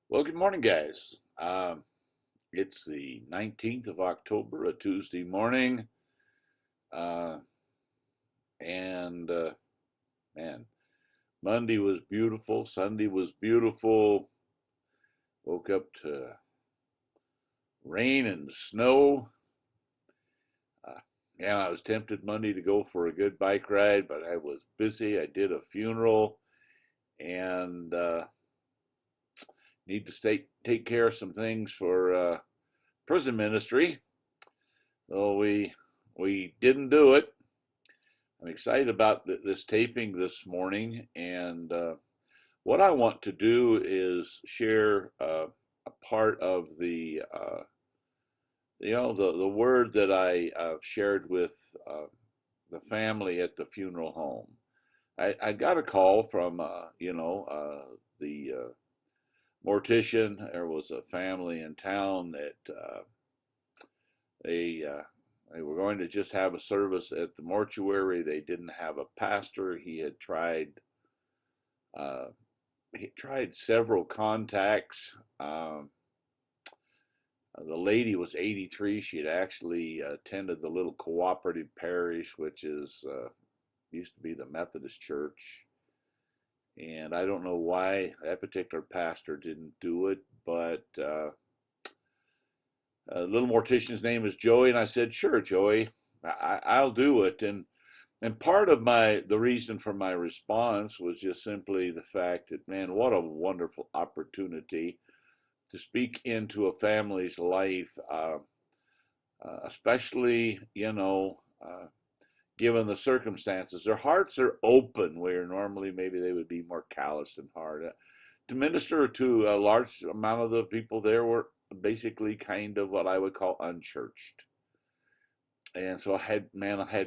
Well, good morning, guys. It's the 19th of October, a Tuesday morning. Uh, and Man, Monday was beautiful. Sunday was beautiful. Woke up to rain and snow. Uh, and I was tempted Monday to go for a good bike ride, but I was busy. I did a funeral and need to take care of some things for prison ministry. So we didn't do it. I'm excited about this taping this morning, and what I want to do is share a part of the word that I shared with the family at the funeral home. I got a call from the mortician. There was a family in town that they uh, they were going to just have a service at the mortuary. They didn't have a pastor. Uh, he tried several contacts. The lady was 83. She had actually attended the little cooperative parish, which is used to be the Methodist Church. And I don't know why that particular pastor didn't do it, but the little mortician's name is Joey, and I said, "Sure, Joey, I'll do it." And part of the reason for my response was just simply the fact that, man, what a wonderful opportunity to speak into a family's life, especially, given the circumstances. Their hearts are open where normally maybe they would be more calloused and hard. To minister to a large amount of the people there were basically kind of what I would call unchurched. And so I had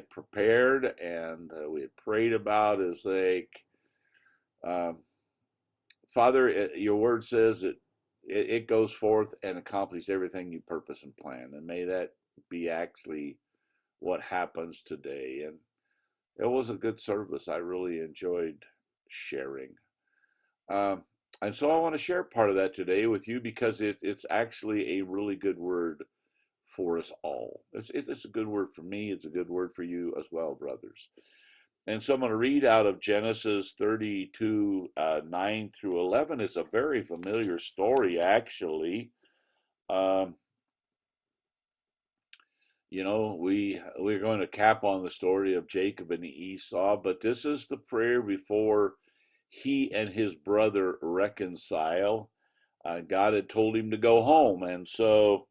prepared, and we had prayed about is like, um, Father, your word says that it goes forth and accomplishes everything you purpose and plan. And may that be actually what happens today. And it was a good service. I really enjoyed sharing. Um, and so I want to share part of that today with you because it's actually a really good word for us all. It's a good word for me. It's a good word for you as well, brothers. And so I'm going to read out of Genesis 32, 9 through 11. It's a very familiar story, actually. Um, we're going to cap on the story of Jacob and Esau, but this is the prayer before he and his brother reconcile. God had told him to go home. And so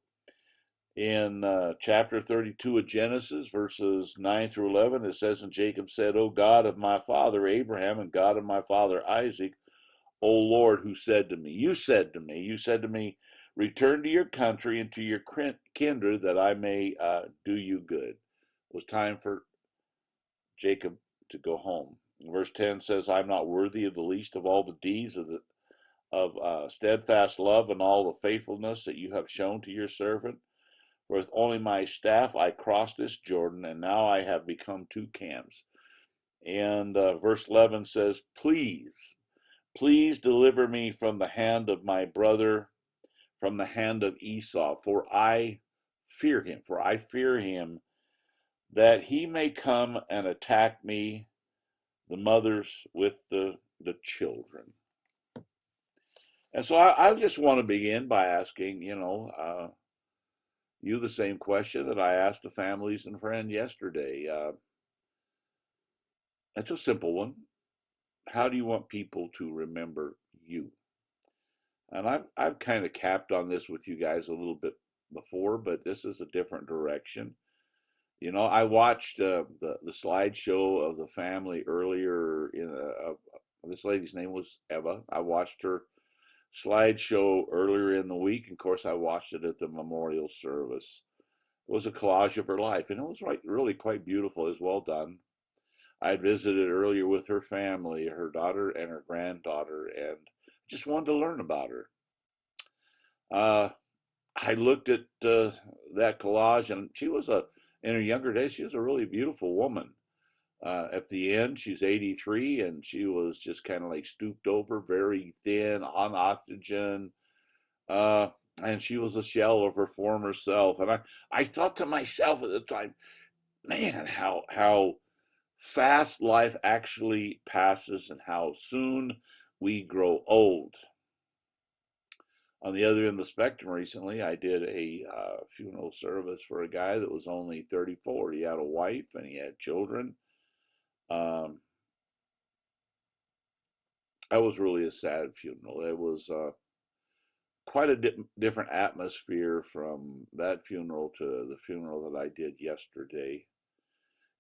in chapter 32 of Genesis, verses 9 through 11, it says, "And Jacob said, O God of my father Abraham and God of my father Isaac, O Lord, who said to me, you said to me, return to your country and to your kindred that I may do you good." It was time for Jacob to go home. Verse 10 says, "I'm not worthy of the least of all the deeds of steadfast love and all the faithfulness that you have shown to your servant. With only my staff I crossed this Jordan, and now I have become two camps." And verse 11 says, please deliver me from the hand of my brother, from the hand of Esau, for I fear him, that he may come and attack me, the mothers with the children. And so I just want to begin by asking, you the same question that I asked the families and friend yesterday. It's a simple one. How do you want people to remember you? And I've kind of capped on this with you guys a little bit before, but this is a different direction. I watched the slideshow of the family earlier. This lady's name was Eva. I watched her slideshow earlier in the week, and of course, I watched it at the memorial service. It was a collage of her life, and it was really quite beautiful. It was well done. I had visited earlier with her family, her daughter and her granddaughter, and just wanted to learn about her. Uh, I looked at that collage, and in her younger days, she was a really beautiful woman. At the end, she's 83, and she was just kind of like stooped over, very thin, on oxygen. uh, and she was a shell of her former self. And I thought to myself at the time, man, how fast life actually passes and how soon we grow old. On the other end of the spectrum, recently I did a funeral service for a guy that was only 34. He had a wife and he had children. Um, that was really a sad funeral. It was quite a different atmosphere from that funeral to the funeral that I did yesterday.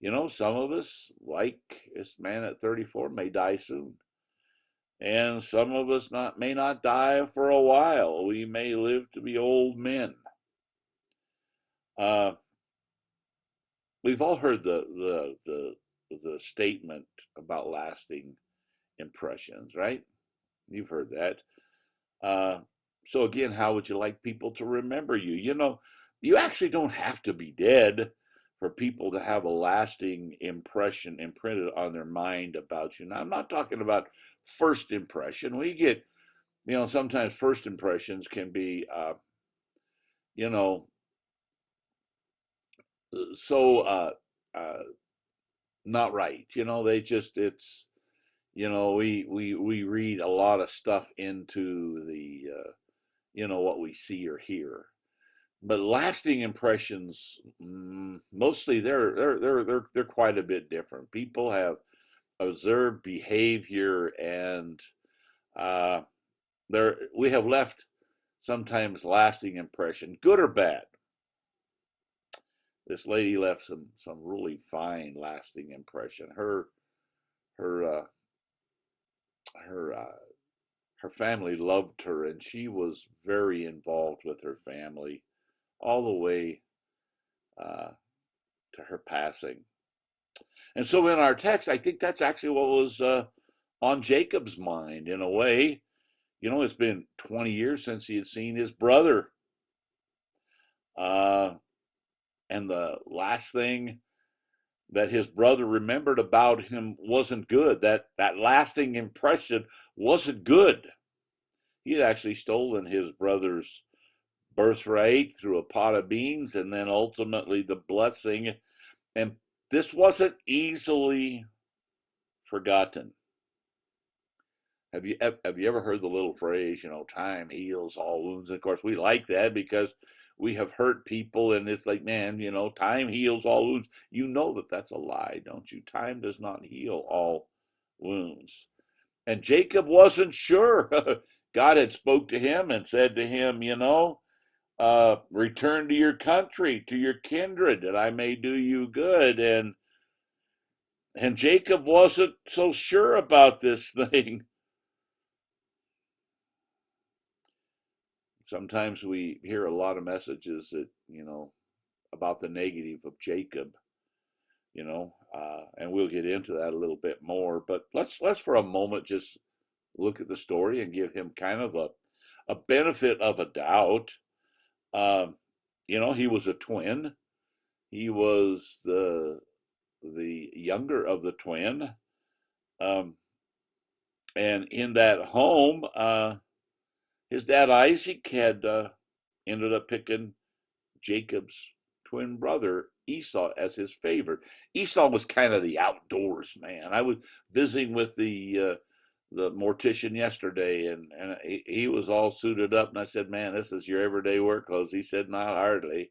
You know, some of us, like this man at 34, may die soon. And some of us may not die for a while. We may live to be old men. Uh, we've all heard the statement about lasting impressions, right? You've heard that. Uh, so again, how would you like people to remember you? You know, you actually don't have to be dead for people to have a lasting impression imprinted on their mind about you. Now, I'm not talking about first impression. We get, you know, sometimes first impressions can be, you know, so uh, not right. You know, they just it's you know we read a lot of stuff into the you know what we see or hear. But lasting impressions, mostly they're quite a bit different. People have observed behavior, and uh, we have left sometimes lasting impression, good or bad. This lady left some really fine lasting impression. Her her her family loved her, and she was very involved with her family all the way uh, to her passing. And so in our text, I think that's actually what was on Jacob's mind in a way. You know, it's been 20 years since he had seen his brother. Uh, and the last thing that his brother remembered about him wasn't good. That lasting impression wasn't good. He had actually stolen his brother's birthright through a pot of beans and then ultimately the blessing. And this wasn't easily forgotten. Have you ever heard the little phrase, you know, time heals all wounds? And of course, we like that because we have hurt people, and it's like, man, you know, time heals all wounds. You know that that's a lie, don't you? Time does not heal all wounds. And Jacob wasn't sure. God had spoke to him and said to him, you know, return to your country, to your kindred, that I may do you good. And Jacob wasn't so sure about this thing. Sometimes we hear a lot of messages that, you know, about the negative of Jacob, you know, and we'll get into that a little bit more. But let's for a moment just look at the story and give him kind of a benefit of a doubt. Um, you know, he was a twin. He was the younger of the twin, um, and in that home, his dad Isaac had ended up picking Jacob's twin brother Esau as his favorite. Esau was kind of the outdoors man. I was visiting with the mortician yesterday, and he was all suited up, and I said, "Man, this is your everyday work clothes." He said, "Not hardly."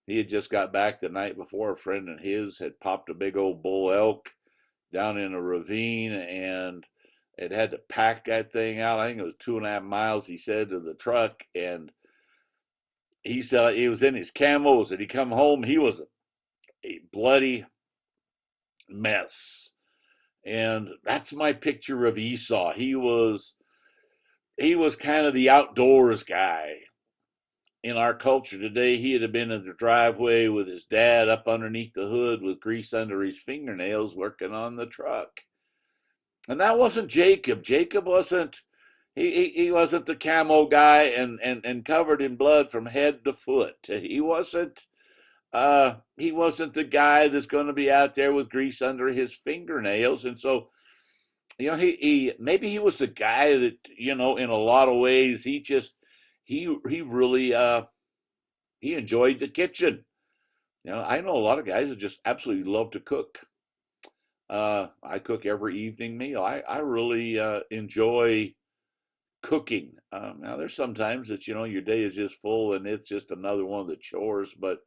He had just got back the night before. A friend of his had popped a big old bull elk down in a ravine, and it had to pack that thing out. I think it was 2.5 miles, he said, to the truck. And he said he was in his camos, and he come home, he was a bloody mess. And that's my picture of Esau. He was kind of the outdoors guy. In our culture today, he'd have been in the driveway with his dad up underneath the hood with grease under his fingernails working on the truck. And that wasn't Jacob. Jacob wasn't he wasn't the camo guy and covered in blood from head to foot. He wasn't the guy that's going to be out there with grease under his fingernails. And so, you know, he maybe he was the guy that, you know, in a lot of ways he just he really he enjoyed the kitchen. I know a lot of guys that just absolutely love to cook. I cook every evening meal. I really enjoy cooking. Now there's sometimes that your day is just full and it's just another one of the chores, but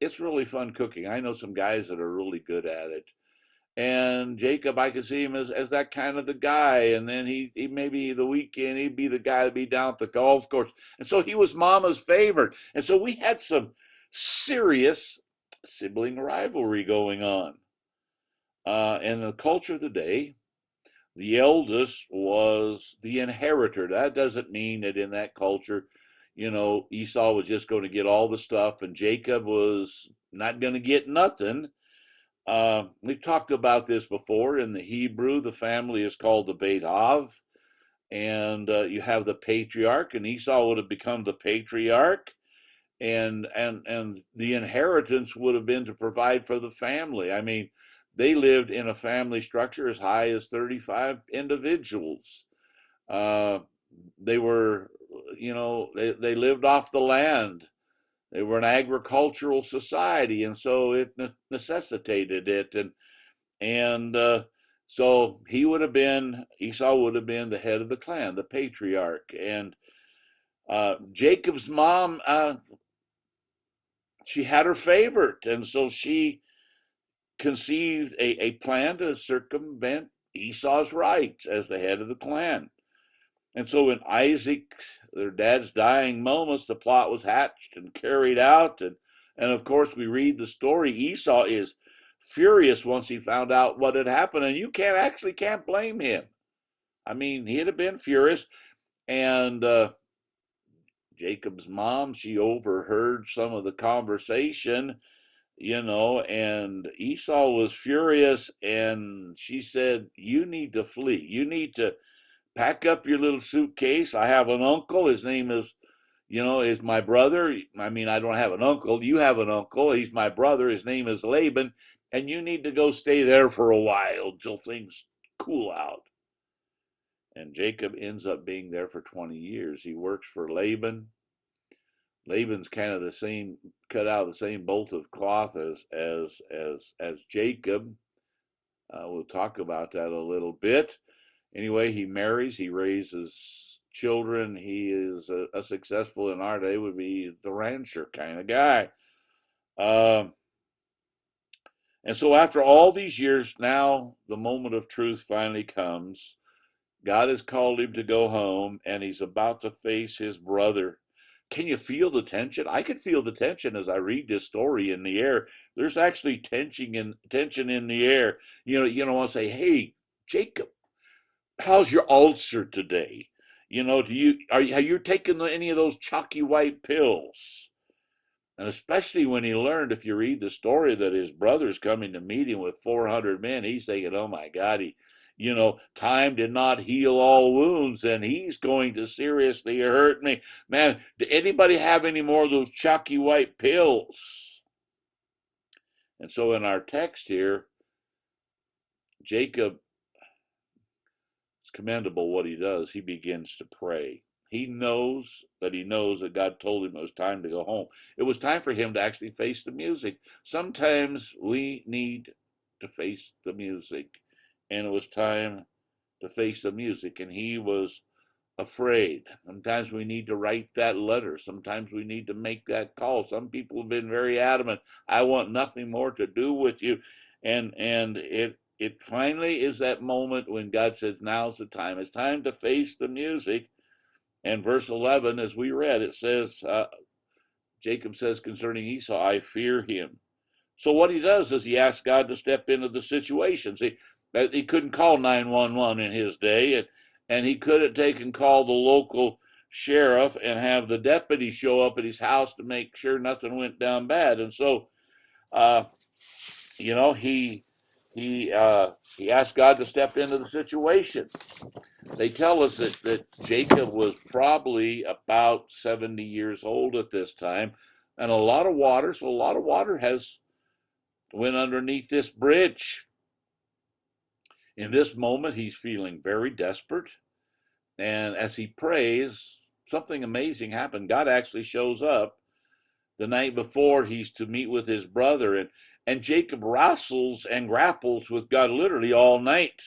it's really fun cooking. I know some guys that are really good at it. And Jacob, I could see him as that kind of the guy. And then he maybe the weekend he'd be the guy to be down at the golf course. And so he was Mama's favorite. And so we had some serious sibling rivalry going on. And the culture of the day, the eldest was the inheritor. That doesn't mean that in that culture, Esau was just going to get all the stuff and Jacob was not going to get nothing. We've talked about this before. In the Hebrew, the family is called the Beit Av, and you have the patriarch, and Esau would have become the patriarch, and the inheritance would have been to provide for the family. I mean, they lived in a family structure as high as 35 individuals. Uh, they were, they lived off the land. They were an agricultural society, and so it necessitated it. And so Esau would have been the head of the clan, the patriarch. And Jacob's mom, she had her favorite, and so she conceived a plan to circumvent Esau's rights as the head of the clan. And so in Isaac, their dad's dying moments, the plot was hatched and carried out. And of course, we read the story. Esau is furious once he found out what had happened, and you can't blame him. I mean, he'd have been furious. And Jacob's mom, she overheard some of the conversation, and Esau was furious, and she said, "You need to flee. You need to pack up your little suitcase. I have an uncle. His name is my brother. I mean, I don't have an uncle. You have an uncle. He's my brother. His name is Laban. And you need to go stay there for a while until things cool out." And Jacob ends up being there for 20 years. He works for Laban. Laban's kind of the same, cut out of the same bolt of cloth as Jacob. We'll talk about that a little bit. Anyway, he marries, he raises children. He is a successful, in our day, would be the rancher kind of guy. And so after all these years, now the moment of truth finally comes. God has called him to go home, and he's about to face his brother. Can you feel the tension? I could feel the tension as I read this story in the air. There's actually tension in the air. You don't want to say, "Hey, Jacob, how's your ulcer today? Have you taken any of those chalky white pills?" And especially when he learned, if you read the story, that his brother's coming to meet him with 400 men, he's thinking, "Oh my God, time did not heal all wounds, and he's going to seriously hurt me. Man, did anybody have any more of those chalky white pills?" And so in our text here, Jacob, it's commendable what he does. He begins to pray. He knows that God told him it was time to go home. It was time for him to actually face the music. Sometimes we need to face the music, and it was time to face the music, and he was afraid. Sometimes we need to write that letter. Sometimes we need to make that call. Some people have been very adamant. "I want nothing more to do with you." And it finally is that moment when God says, "Now's the time. It's time to face the music." And verse 11, as we read, it says, Jacob says concerning Esau, "I fear him." So what he does is he asks God to step into the situation. See, he couldn't call 911 in his day, and he couldn't take and call the local sheriff and have the deputy show up at his house to make sure nothing went down bad. And so, uh, he he asked God to step into the situation. They tell us that Jacob was probably about 70 years old at this time, and a lot of water. So a lot of water has went underneath this bridge. In this moment, he's feeling very desperate. And as he prays, something amazing happened. God actually shows up the night before he's to meet with his brother, and Jacob wrestles and grapples with God literally all night.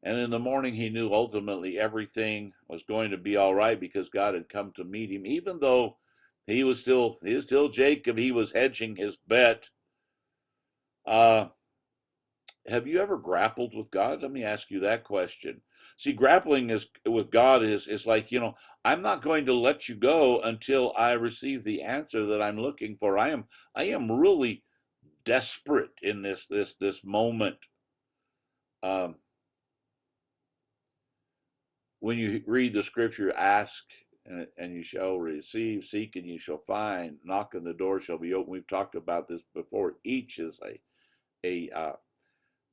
And in the morning, he knew ultimately everything was going to be all right because God had come to meet him, even though he was still Jacob. He was hedging his bet. Uh, have you ever grappled with God? Let me ask you that question. See, grappling is with God is like, I'm not going to let you go until I receive the answer that I'm looking for. I am really desperate in this moment. Um, when you read the scripture, ask and you shall receive, seek and you shall find, knock and the door shall be open. We've talked about this before. Each is a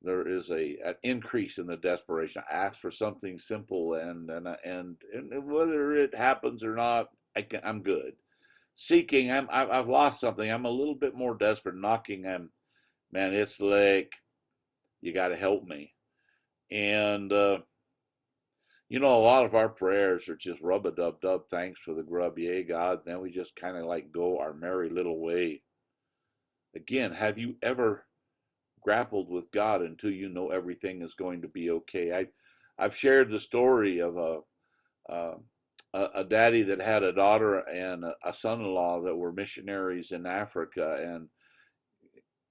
there is an increase in the desperation. Ask for something simple, and whether it happens or not, I'm good. Seeking, I've lost something. I'm a little bit more desperate. Knocking, man, it's like you got to help me. And a lot of our prayers are just rub a dub dub. Thanks for the grub, yay God. Then we just kind of like go our merry little way. Again, have you ever grappled with God until you know everything is going to be okay? I've shared the story of uh, a daddy that had a daughter and a son-in-law that were missionaries in Africa, and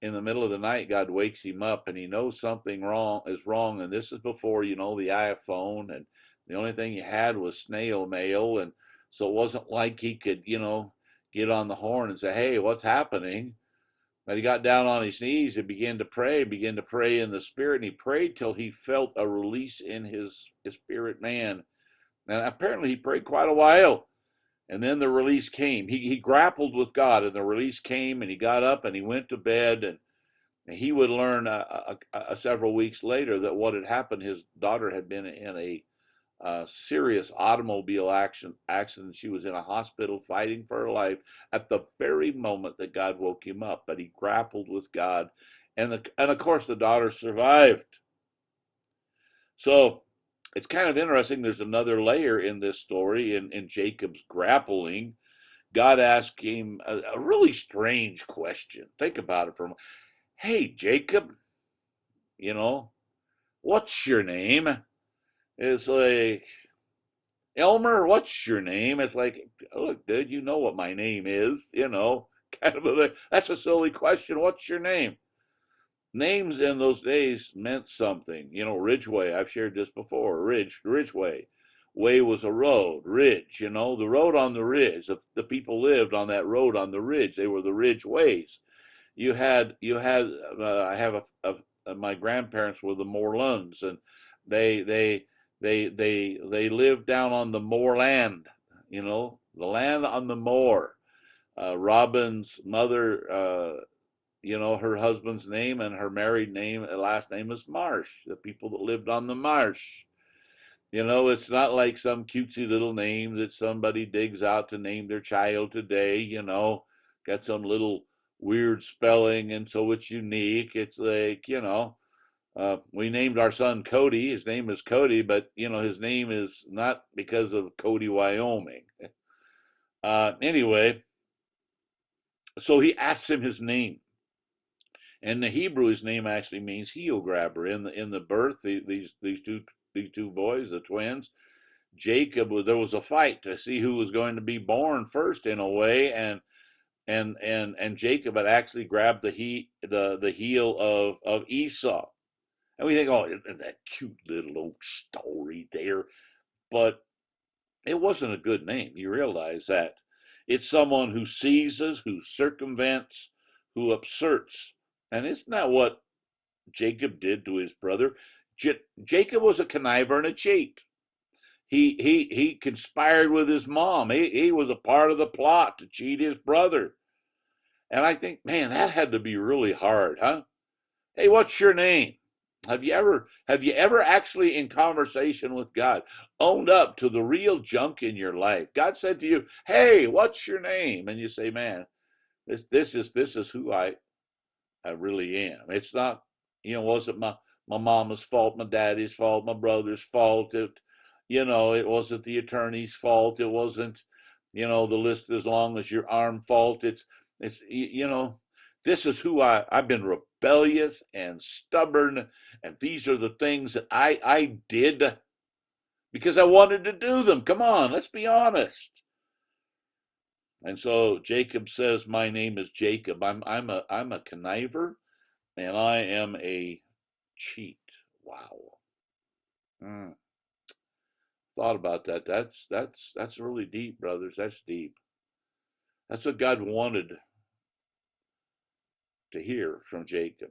in the middle of the night, God wakes him up, and he knows something wrong is wrong. And this is before the iPhone, and the only thing he had was snail mail, and so it wasn't like he could get on the horn and say, "Hey, what's happening?" But he got down on his knees and began to pray in the spirit, and he prayed till he felt a release in his spirit man. And apparently he prayed quite a while. And then the release came. He grappled with God, and the release came, and he got up and he went to bed. And he would learn several weeks later that what had happened, his daughter had been in a serious automobile accident. She was in a hospital fighting for her life at the very moment that God woke him up. But he grappled with God, and of course the daughter survived. So it's kind of interesting. There's another layer in this story in Jacob's grappling. God asked him a really strange question. Think about it for a moment. Hey, Jacob, you know, what's your name? It's like, Elmer, what's your name? It's like, look, dude, you know what my name is, kind of that's a silly question. What's your name? Names in those days meant something. Ridgeway, I've shared this before. Ridgeway. Way was a road, ridge, the road on the ridge. The people lived on that road on the ridge. They were the ridgeways. I have my grandparents were the Moorlands, and they they lived down on the moorland, the land on the moor. Robin's mother, her husband's name and her married name, last name is Marsh. The people that lived on the marsh. It's not like some cutesy little name that somebody digs out to name their child today, got some little weird spelling and so it's unique. It's like, we named our son Cody. His name is Cody, but, his name is not because of Cody, Wyoming. Anyway, so he asks him his name. And the Hebrew, his name actually means heel grabber. In the birth, these two boys, the twins, Jacob, there was a fight to see who was going to be born first in a way, and Jacob had actually grabbed the heel of Esau. And we think, oh, isn't that cute little old story there? But it wasn't a good name. You realize that. It's someone who seizes, who circumvents, who upserts. And isn't that what Jacob did to his brother? Jacob was a conniver and a cheat. He conspired with his mom. He was a part of the plot to cheat his brother. And I think, man, that had to be really hard, huh? Hey, what's your name? Have you ever actually in conversation with God owned up to the real junk in your life? God said to you, "Hey, what's your name?" And you say, "Man, this is who I really am. It's not, wasn't my mama's fault, my daddy's fault, my brother's fault. It wasn't the attorney's fault. It wasn't, the list as long as your arm fault. It's, this is who I've been rebellious and stubborn. And these are the things that I did because I wanted to do them. Come on, let's be honest. And so Jacob says, "My name is Jacob. I'm a conniver, and I am a cheat." Wow. Mm. Thought about that. That's really deep, brothers. That's deep. That's what God wanted to hear from Jacob.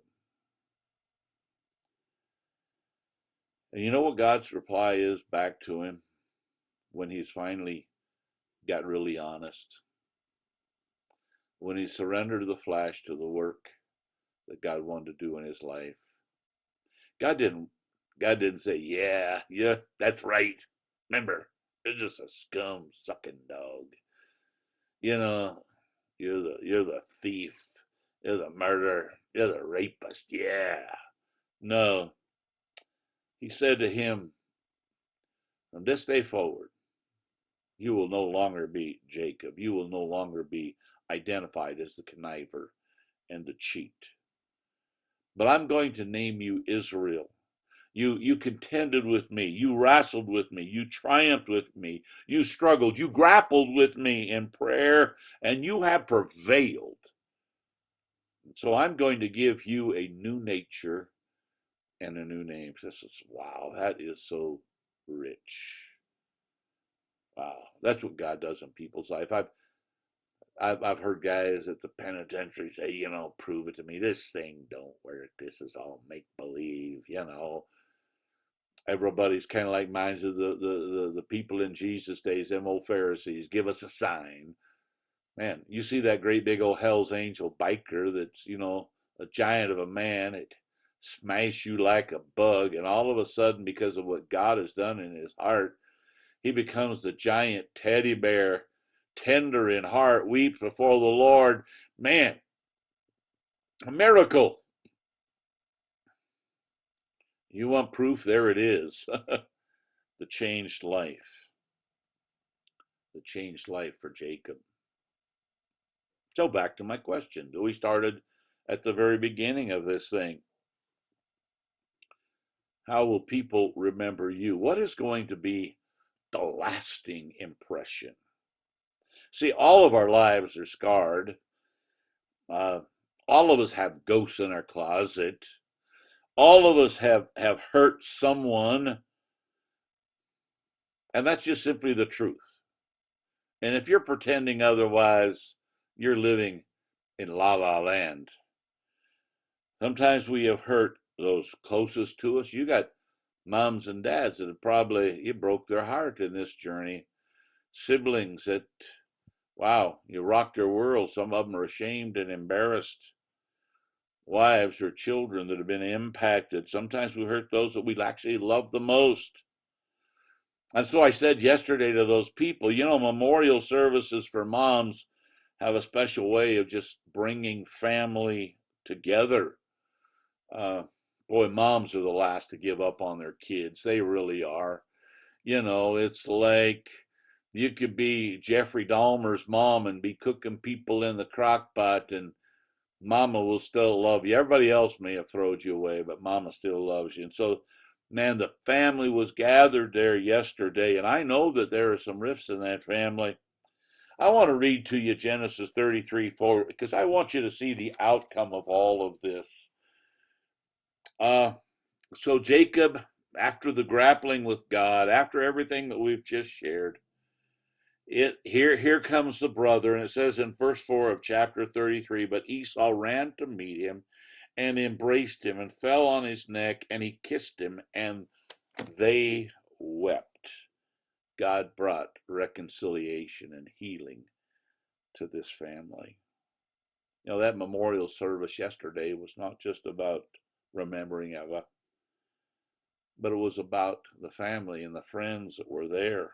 And you know what God's reply is back to him when he's finally got really honest? When he surrendered the flesh to the work that God wanted to do in his life. God didn't God didn't say, yeah, that's right. Remember, you're just a scum sucking dog. You know, you're the thief. You're the murderer. You're the rapist. Yeah. No. He said to him, from this day forward, you will no longer be Jacob. You will no longer be identified as the conniver and the cheat. But I'm going to name you Israel. You contended with me. You wrestled with me. You triumphed with me. You struggled. You grappled with me in prayer, and you have prevailed. So I'm going to give you a new nature and a new name. This is, wow, that is so rich. Wow, that's what God does in people's life. I've heard guys at the penitentiary say, prove it to me. This thing don't work. This is all make believe. Everybody's kind of like minds of the people in Jesus' days, them old Pharisees. Give us a sign. Man, you see that great big old Hell's Angel biker that's, a giant of a man. It smash you like a bug. And all of a sudden, because of what God has done in his heart, he becomes the giant teddy bear, tender in heart, weeps before the Lord. Man, a miracle. You want proof? There it is. The changed life. The changed life for Jacob. So back to my question. We started at the very beginning of this thing. How will people remember you? What is going to be the lasting impression? See, all of our lives are scarred. Uh, all of us have ghosts in our closet. All of us have hurt someone. And that's just simply the truth. And if you're pretending otherwise, you're living in la la land. Sometimes we have hurt those closest to us. You got moms and dads that have probably, you broke their heart in this journey. Siblings that, wow, you rocked their world. Some of them are ashamed and embarrassed. Wives or children that have been impacted. Sometimes we hurt those that we actually love the most. And so I said yesterday to those people, memorial services for moms have a special way of just bringing family together. Boy, moms are the last to give up on their kids. They really are. It's like you could be Jeffrey Dahmer's mom and be cooking people in the crock pot, and mama will still love you. Everybody else may have thrown you away, but mama still loves you. And so, man, the family was gathered there yesterday, and I know that there are some rifts in that family. I want to read to you Genesis 33:4 because I want you to see the outcome of all of this. So Jacob, after the grappling with God, after everything that we've just shared, here comes the brother, and it says in verse 4 of chapter 33, but Esau ran to meet him and embraced him and fell on his neck, and he kissed him, and they wept. God brought reconciliation and healing to this family. That memorial service yesterday was not just about remembering Eva, but it was about the family and the friends that were there.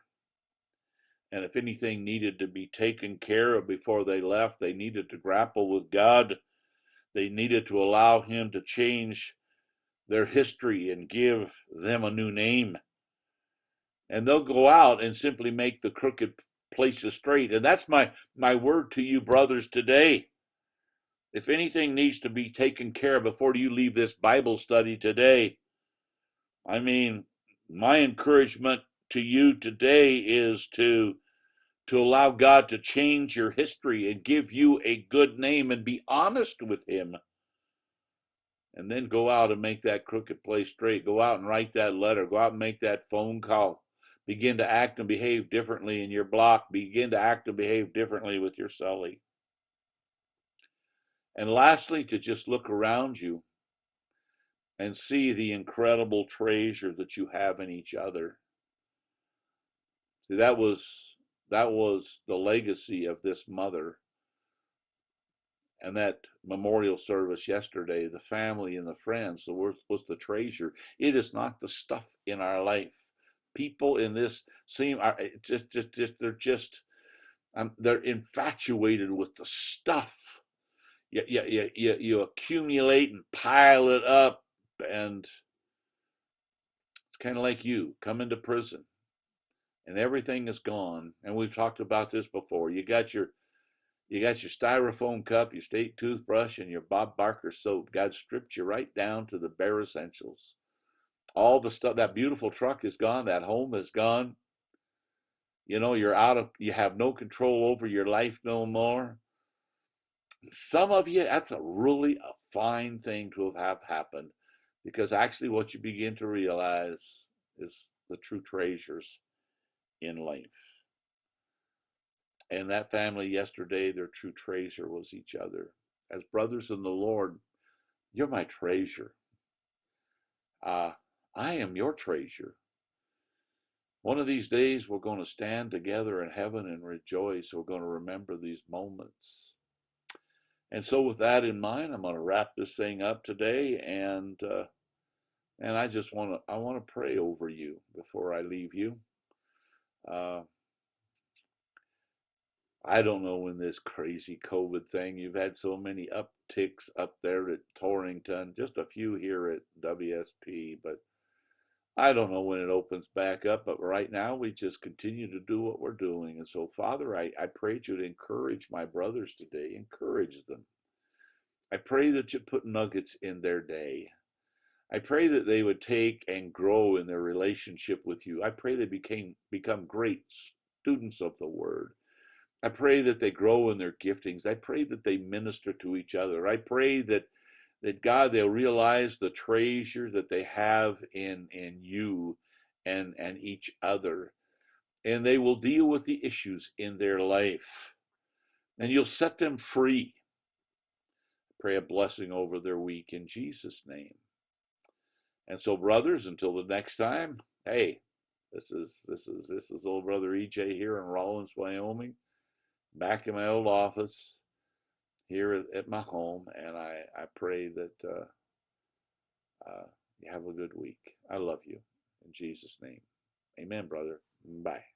And if anything needed to be taken care of before they left, they needed to grapple with God. They needed to allow him to change their history and give them a new name. and they'll go out and simply make the crooked places straight. And that's my word to you, brothers, today. If anything needs to be taken care of before you leave this Bible study today, I mean, my encouragement to you today is to allow God to change your history and give you a good name and be honest with him. And then go out and make that crooked place straight. Go out and write that letter. Go out and make that phone call. Begin to act and behave differently in your block. Begin to act and behave differently with your cellie. And lastly, to just look around you and see the incredible treasure that you have in each other. See, that was the legacy of this mother. And that memorial service yesterday, the family and the friends, the worth was the treasure. It is not the stuff in our life. People in this seem they're infatuated with the stuff. You accumulate and pile it up, and it's kind of like you come into prison and everything is gone. And we've talked about this before. You got your styrofoam cup, your state toothbrush, and your Bob Barker soap. God stripped you right down to the bare essentials. All the stuff, that beautiful truck is gone. That home is gone. You know, you have no control over your life no more. Some of you, that's a fine thing to have happened, because actually what you begin to realize is the true treasures in life. And that family yesterday, their true treasure was each other. As brothers in the Lord, you're my treasure. I am your treasure. One of these days, we're going to stand together in heaven and rejoice. We're going to remember these moments. And so with that in mind, I'm going to wrap this thing up today. And I just want to pray over you before I leave you. I don't know, in this crazy COVID thing, you've had so many upticks up there at Torrington, just a few here at WSP, but I don't know when it opens back up. But right now, we just continue to do what we're doing. And so, Father, I pray that you to encourage my brothers today, encourage them. I pray that you put nuggets in their day. I pray that they would take and grow in their relationship with you. I pray they become great students of the word. I pray that they grow in their giftings. I pray that they minister to each other. I pray that God, they'll realize the treasure that they have in you and each other. And they will deal with the issues in their life. And you'll set them free. Pray a blessing over their week in Jesus' name. And so, brothers, until the next time, hey, this is old brother EJ here in Rawlins, Wyoming, back in my old office here at my home, and I pray that you have a good week. I love you in Jesus' name. Amen, brother. Bye.